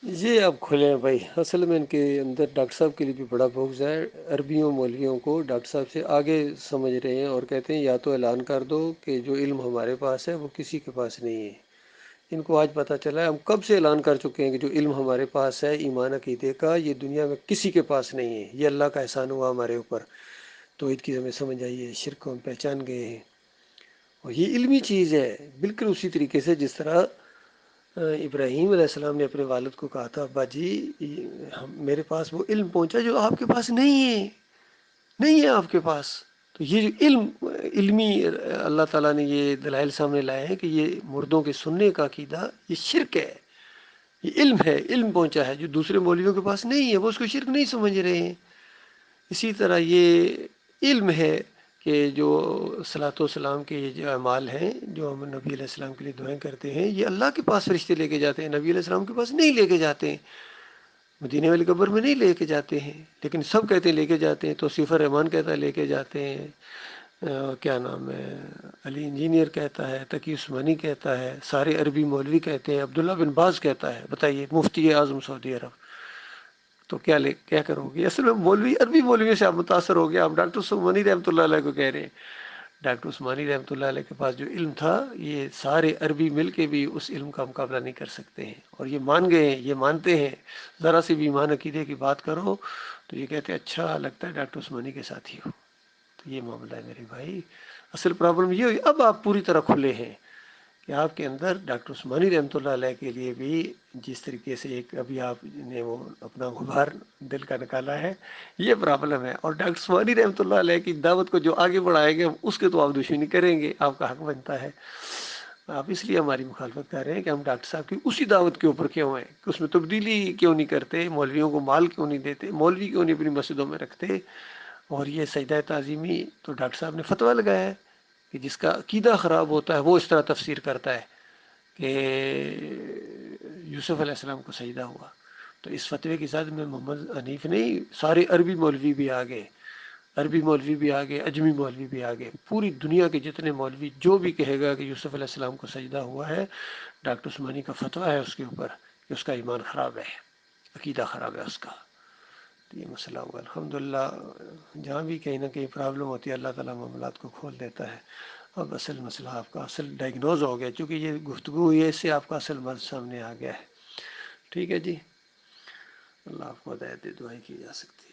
یہ اب کھلے ہیں بھائی، اصل میں ان کے اندر ڈاکٹر صاحب کے لیے بھی بڑا بغض ہے، عربیوں مولویوں کو ڈاکٹر صاحب سے آگے سمجھ رہے ہیں اور کہتے ہیں یا تو اعلان کر دو کہ جو علم ہمارے پاس ہے وہ کسی کے پاس نہیں ہے۔ ان کو آج پتہ چلا ہے، ہم کب سے اعلان کر چکے ہیں کہ جو علم ہمارے پاس ہے ایمان عقیدے کا، یہ دنیا میں کسی کے پاس نہیں ہے، یہ اللہ کا احسان ہوا ہمارے اوپر۔ توحید کی ہمیں سمجھ آئی ہے، شرک کو ہم پہچان گئے ہیں، اور یہ علمی چیز ہے، بالکل اسی طریقے سے جس طرح ابراہیم علیہ السلام نے اپنے والد کو کہا تھا ابا جی میرے پاس وہ علم پہنچا جو آپ کے پاس نہیں ہے، نہیں ہے آپ کے پاس۔ تو یہ جو علمی اللہ تعالیٰ نے یہ دلائل سامنے لائے ہیں کہ یہ مردوں کے سننے کا عقیدہ یہ شرک ہے، یہ علم ہے، علم پہنچا ہے جو دوسرے مولویوں کے پاس نہیں ہے، وہ اس کو شرک نہیں سمجھ رہے ہیں۔ اسی طرح یہ علم ہے کہ جو صلاۃ والسلام کے یہ جو اعمال ہیں جو ہم نبی علیہ السلام کے لیے دعائیں کرتے ہیں، یہ اللہ کے پاس فرشتے لے کے جاتے ہیں، نبی علیہ السلام کے پاس نہیں لے کے جاتے ہیں، مدینے والی قبر میں نہیں لے کے جاتے ہیں، لیکن سب کہتے ہیں لے کے جاتے ہیں۔ توصیف الرحمان کہتا ہے لے کے جاتے ہیں، کیا نام ہے، علی انجینئر کہتا ہے، تقی عثمانی کہتا ہے، سارے عربی مولوی کہتے ہیں، عبداللہ بن باز کہتا ہے، بتائیے مفتی اعظم سعودی عرب۔ تو کیا کرو گے؟ اصل میں مولوی عربی مولویوں سے آپ متاثر ہو گیا، آپ ڈاکٹر عثمانی رحمۃ اللہ علیہ کو کہہ رہے ہیں۔ ڈاکٹر عثمانی رحمۃ اللہ علیہ کے پاس جو علم تھا، یہ سارے عربی مل کے بھی اس علم کا مقابلہ نہیں کر سکتے ہیں، اور یہ مان گئے ہیں، یہ مانتے ہیں۔ ذرا سی بھی ایمان عقیدے کی بات کرو تو یہ کہتے ہیں اچھا لگتا ہے ڈاکٹر عثمانی کے ساتھ ہی ہو۔ تو یہ معاملہ ہے میرے بھائی، اصل پرابلم یہ ہوئی اب آپ پوری طرح کھلے ہیں کہ آپ کے اندر ڈاکٹر عثمانی رحمۃ اللہ علیہ کے لیے بھی جس طریقے سے ایک ابھی آپ نے وہ اپنا غبار دل کا نکالا ہے، یہ پرابلم ہے۔ اور ڈاکٹر عثمانی رحمۃ اللہ علیہ کی دعوت کو جو آگے بڑھائیں گے اس کے تو آپ دشمنی کریں گے، آپ کا حق بنتا ہے۔ آپ اس لیے ہماری مخالفت کر رہے ہیں کہ ہم ڈاکٹر صاحب کی اسی دعوت کے اوپر کیوں ہیں، کہ اس میں تبدیلی کیوں نہیں کرتے، مولویوں کو مال کیوں نہیں دیتے، مولوی کیوں نہیں اپنی مسجدوں میں رکھتے۔ اور یہ سجدہ تعظیمی تو ڈاکٹر صاحب نے فتویٰ لگایا ہے کہ جس کا عقیدہ خراب ہوتا ہے وہ اس طرح تفسیر کرتا ہے کہ یوسف علیہ السلام کو سجدہ ہوا۔ تو اس فتوے کے ساتھ میں محمد حنیف نہیں، سارے عربی مولوی بھی آ گئے، عربی مولوی بھی آ گئے، اجمی مولوی بھی آ گئے، پوری دنیا کے جتنے مولوی جو بھی کہے گا کہ یوسف علیہ السلام کو سجدہ ہوا ہے، ڈاکٹر عثمانی کا فتویٰ ہے اس کے اوپر کہ اس کا ایمان خراب ہے، عقیدہ خراب ہے اس کا۔ تو یہ مسئلہ ہوا الحمدللہ، جہاں بھی کہیں نہ کہیں پرابلم ہوتی ہے اللہ تعالیٰ معاملات کو کھول دیتا ہے۔ اب اصل مسئلہ آپ کا اصل ڈائگنوز ہو گیا، چونکہ یہ گفتگو ہوئی ہے اس سے آپ کا اصل مرض سامنے آ گیا ہے۔ ٹھیک ہے جی، اللہ آپ کو ہدایت دے، دعائیں کی جا سکتی ہے۔